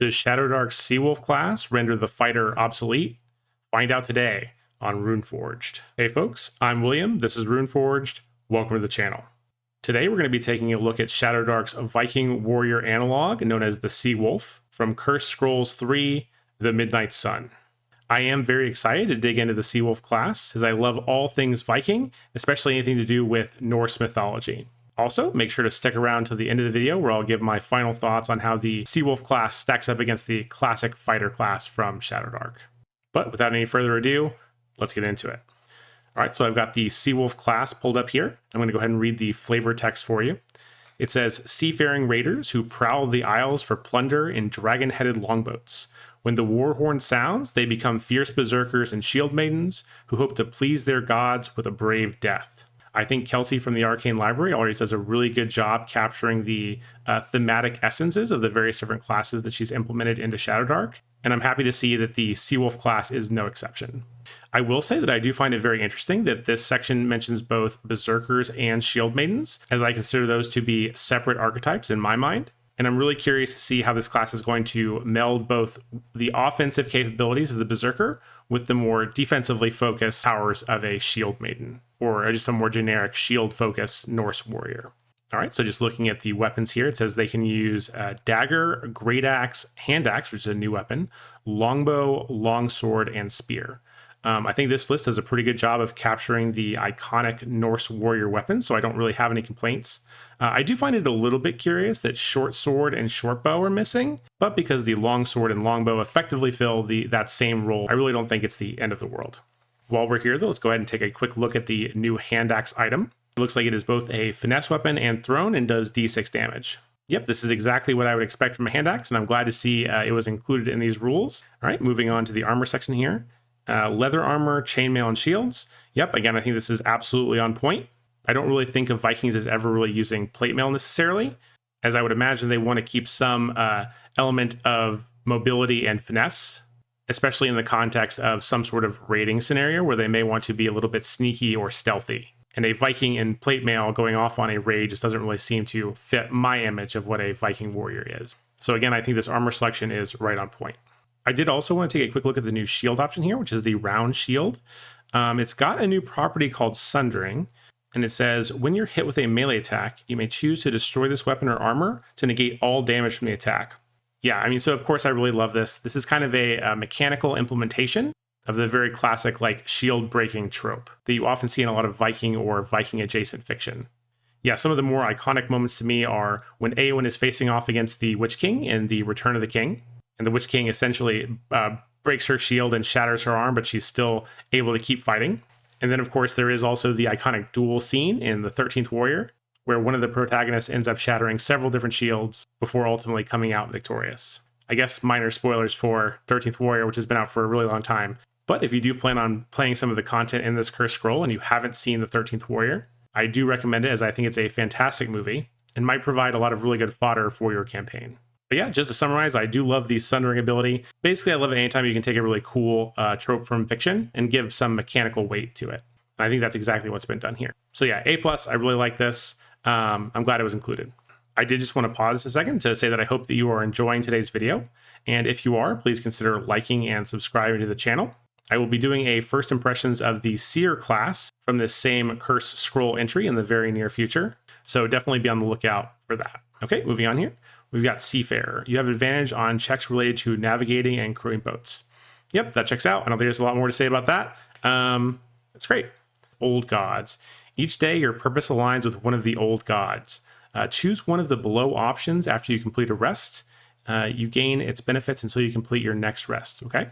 Does Shadowdark's Seawolf class render the fighter obsolete? Find out today on Runeforged. Hey folks, I'm William, this is Runeforged, welcome to the channel. Today we're going to be taking a look at Shadowdark's Viking warrior analog known as the Seawolf from Cursed Scrolls 3, The Midnight Sun. I am very excited to dig into the Seawolf class as I love all things Viking, especially anything to do with Norse mythology. Also, make sure to stick around to the end of the video where I'll give my final thoughts on how the Seawolf class stacks up against the classic fighter class from Shadowdark. But without any further ado, let's get into it. All right, so I've got the Seawolf class pulled up here. I'm going to go ahead and read the flavor text for you. It says, seafaring raiders who prowl the isles for plunder in dragon-headed longboats. When the war horn sounds, they become fierce berserkers and shield maidens who hope to please their gods with a brave death. I think Kelsey from the Arcane Library already does a really good job capturing the thematic essences of the various different classes that she's implemented into Shadowdark, and I'm happy to see that the Seawolf class is no exception. I will say that I do find it very interesting that this section mentions both berserkers and shield maidens, as I consider those to be separate archetypes in my mind. And I'm really curious to see how this class is going to meld both the offensive capabilities of the berserker with the more defensively focused powers of a shield maiden, or just a more generic shield-focused Norse warrior. All right, so just looking at the weapons here, it says they can use dagger, great axe, hand axe, which is a new weapon, longbow, longsword, and spear. I think this list does a pretty good job of capturing the iconic Norse warrior weapons, so I don't really have any complaints. I do find it a little bit curious that short sword and short bow are missing, but because the long sword and longbow effectively fill that same role, I really don't think it's the end of the world. While we're here, though, let's go ahead and take a quick look at the new hand axe item. It looks like it is both a finesse weapon and thrown and does d6 damage. Yep, this is exactly what I would expect from a hand axe, and I'm glad to see it was included in these rules. All right, moving on to the armor section here. Leather armor, chainmail, and shields. Yep, again, I think this is absolutely on point. I don't really think of Vikings as ever really using plate mail necessarily, as I would imagine they want to keep some element of mobility and finesse, especially in the context of some sort of raiding scenario where they may want to be a little bit sneaky or stealthy. And a Viking in plate mail going off on a raid just doesn't really seem to fit my image of what a Viking warrior is. So again, I think this armor selection is right on point. I did also want to take a quick look at the new shield option here, which is the round shield. It's got a new property called Sundering, and it says, when you're hit with a melee attack, you may choose to destroy this weapon or armor to negate all damage from the attack. Yeah, I mean, so of course I really love this. This is kind of a mechanical implementation of the very classic like shield breaking trope that you often see in a lot of Viking or Viking adjacent fiction. Yeah, some of the more iconic moments to me are when Eowyn is facing off against the Witch King in the Return of the King. And the Witch King essentially breaks her shield and shatters her arm, but she's still able to keep fighting. And then, of course, there is also the iconic duel scene in the 13th Warrior, where one of the protagonists ends up shattering several different shields before ultimately coming out victorious. I guess minor spoilers for 13th Warrior, which has been out for a really long time. But if you do plan on playing some of the content in this Cursed Scroll and you haven't seen the 13th Warrior, I do recommend it, as I think it's a fantastic movie and might provide a lot of really good fodder for your campaign. But yeah, just to summarize, I do love the Sundering ability. Basically, I love it anytime you can take a really cool trope from fiction and give some mechanical weight to it. And I think that's exactly what's been done here. So yeah, A+, I really like this. I'm glad it was included. I did just want to pause a second to say that I hope that you are enjoying today's video. And if you are, please consider liking and subscribing to the channel. I will be doing a first impressions of the Seer class from this same Cursed Scroll entry in the very near future. So definitely be on the lookout for that. Okay, moving on here. We've got Seafarer. You have advantage on checks related to navigating and crewing boats. Yep, that checks out. I don't think there's a lot more to say about that. That's great. Old Gods. Each day, your purpose aligns with one of the old gods. Choose one of the below options after you complete a rest. You gain its benefits until you complete your next rest, okay?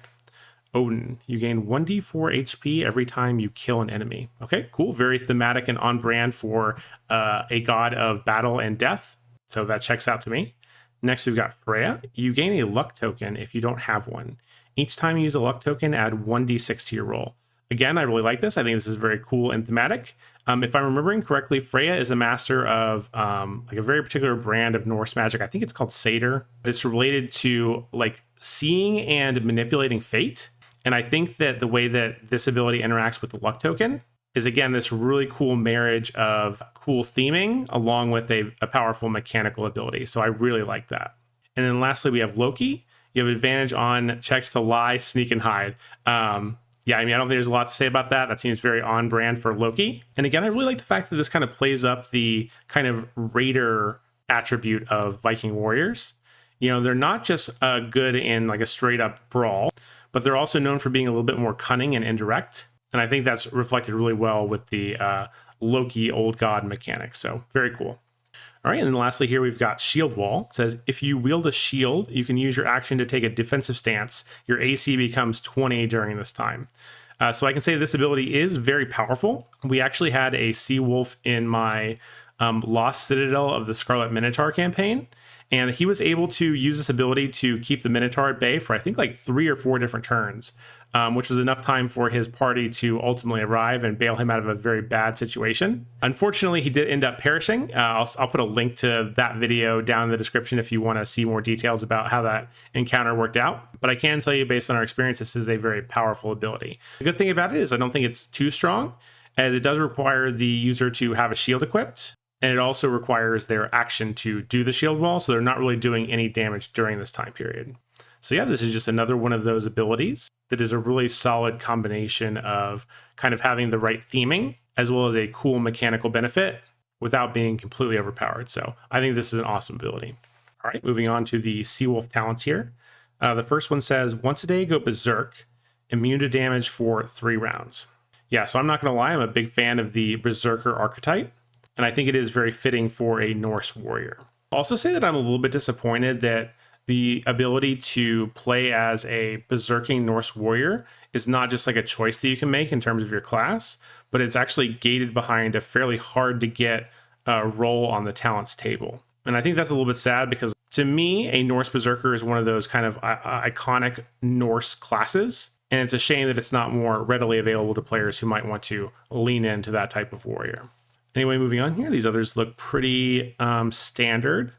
Odin. You gain 1d4 HP every time you kill an enemy. Okay, cool. Very thematic and on brand for a god of battle and death. So that checks out to me. Next, we've got Freya. You gain a luck token if you don't have one. Each time you use a luck token, add 1d6 to your roll. Again, I really like this. I think this is very cool and thematic. If I'm remembering correctly, Freya is a master of like a very particular brand of Norse magic. I think it's called Satyr. It's related to like seeing and manipulating fate. And I think that the way that this ability interacts with the luck token is, again, this really cool marriage of cool theming along with a powerful mechanical ability. So I really like that. And then lastly, we have Loki. You have advantage on checks to lie, sneak, and hide. Yeah, I mean, I don't think there's a lot to say about that. That seems very on brand for Loki. And again, I really like the fact that this kind of plays up the kind of raider attribute of Viking warriors. You know, they're not just good in like a straight up brawl, but they're also known for being a little bit more cunning and indirect. And I think that's reflected really well with the Loki old god mechanics. So very cool. All right, and then lastly here we've got Shield Wall. It says, if you wield a shield, you can use your action to take a defensive stance. Your AC becomes 20 during this time. So I can say this ability is very powerful. We actually had a Sea Wolf in my Lost Citadel of the Scarlet Minotaur campaign, and he was able to use this ability to keep the Minotaur at bay for I think like 3 or 4 different turns, which was enough time for his party to ultimately arrive and bail him out of a very bad situation. Unfortunately, he did end up perishing. I'll put a link to that video down in the description if you want to see more details about how that encounter worked out. But I can tell you, based on our experience, this is a very powerful ability. The good thing about it is I don't think it's too strong, as it does require the user to have a shield equipped. And it also requires their action to do the shield wall, so they're not really doing any damage during this time period. So yeah, this is just another one of those abilities that is a really solid combination of kind of having the right theming as well as a cool mechanical benefit without being completely overpowered. So I think this is an awesome ability. All right, moving on to the Seawolf talents here. The first one says, once a day go berserk, immune to damage for 3 rounds. Yeah, so I'm not going to lie, I'm a big fan of the berserker archetype, and I think it is very fitting for a Norse warrior. I'll also say that I'm a little bit disappointed that the ability to play as a berserking Norse warrior is not just like a choice that you can make in terms of your class, but it's actually gated behind a fairly hard to get role on the talents table. And I think that's a little bit sad because to me, a Norse berserker is one of those kind of iconic Norse classes. And it's a shame that it's not more readily available to players who might want to lean into that type of warrior. Anyway, moving on here, these others look pretty standard.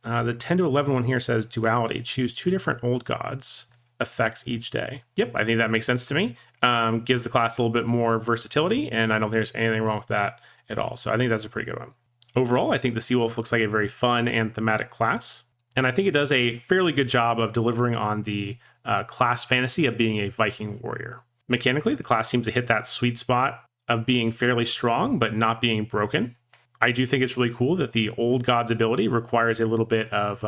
The 10 to 11 one here says duality. Choose 2 different old gods effects each day. Yep, I think that makes sense to me. Gives the class a little bit more versatility, and I don't think there's anything wrong with that at all. So I think that's a pretty good one. Overall, I think the Seawolf looks like a very fun and thematic class. And I think it does a fairly good job of delivering on the class fantasy of being a Viking warrior. Mechanically, the class seems to hit that sweet spot of being fairly strong, but not being broken. I do think it's really cool that the old god's ability requires a little bit of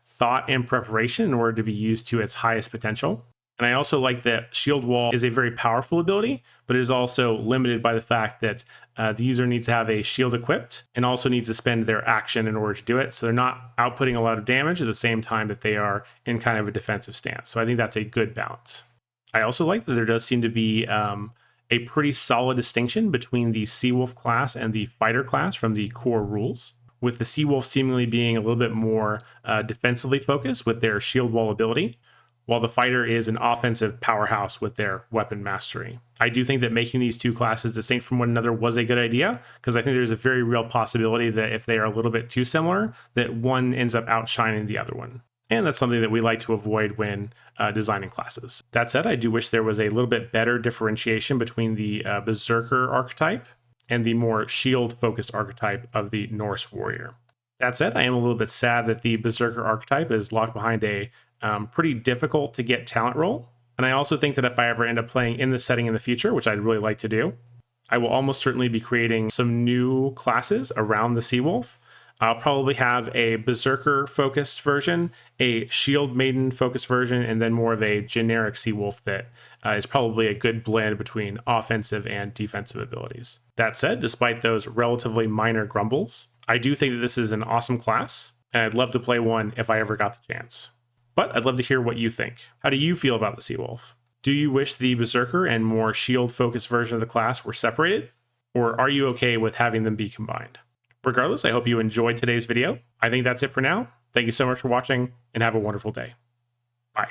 thought and preparation in order to be used to its highest potential. And I also like that Shield Wall is a very powerful ability, but it is also limited by the fact that the user needs to have a shield equipped and also needs to spend their action in order to do it. So they're not outputting a lot of damage at the same time that they are in kind of a defensive stance. So I think that's a good balance. I also like that there does seem to be a pretty solid distinction between the Seawolf class and the Fighter class from the core rules, with the Seawolf seemingly being a little bit more defensively focused with their shield wall ability, while the Fighter is an offensive powerhouse with their weapon mastery. I do think that making these 2 classes distinct from one another was a good idea, because I think there's a very real possibility that if they are a little bit too similar, that one ends up outshining the other one. And that's something that we like to avoid when designing classes. That said, I do wish there was a little bit better differentiation between the Berserker archetype and the more shield-focused archetype of the Norse warrior. That said, I am a little bit sad that the Berserker archetype is locked behind a pretty difficult to get talent role. And I also think that if I ever end up playing in this setting in the future, which I'd really like to do, I will almost certainly be creating some new classes around the Seawolf. I'll probably have a Berserker focused version, a Shield Maiden focused version, and then more of a generic Seawolf that is probably a good blend between offensive and defensive abilities. That said, despite those relatively minor grumbles, I do think that this is an awesome class, and I'd love to play one if I ever got the chance. But I'd love to hear what you think. How do you feel about the Seawolf? Do you wish the Berserker and more shield focused version of the class were separated? Or are you okay with having them be combined? Regardless, I hope you enjoyed today's video. I think that's it for now. Thank you so much for watching, and have a wonderful day. Bye.